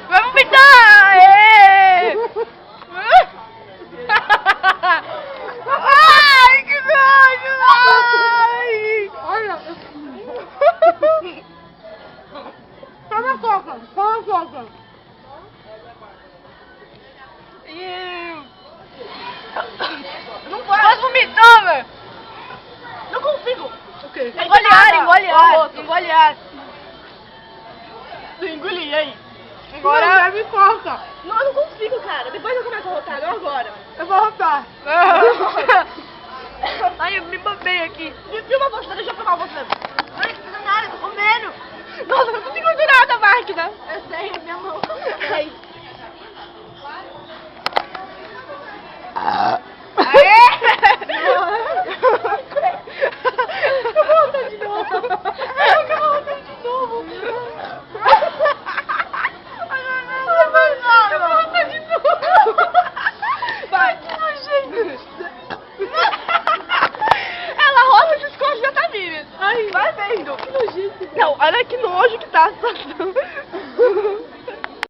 Vai vomitar! Aê! Ai, que nojo! Ai! Olha. Toma coca. Toma coca. Não posso vomitar, velho! Não consigo. Okay. Engole ar. Engoli, aí. Agora... Não, bebe coca. Não, eu não consigo, cara. Depois eu começo a rotar, não agora. Eu vou rotar. Ai, eu me babei aqui. Me filma você, deixa eu filmar você. Não precisa nada, tô comendo. Nossa, eu não consigo segurar da máquina. Eu sei, minha mão. Sei. Eu vou rotar de novo. Eu quero rotar de novo. Eu vou rotar de novo. Vai. Ela rola e esconde já tá vindo. Ai, Vai vendo. que nojento. Não, olha que nojo que tá a situação.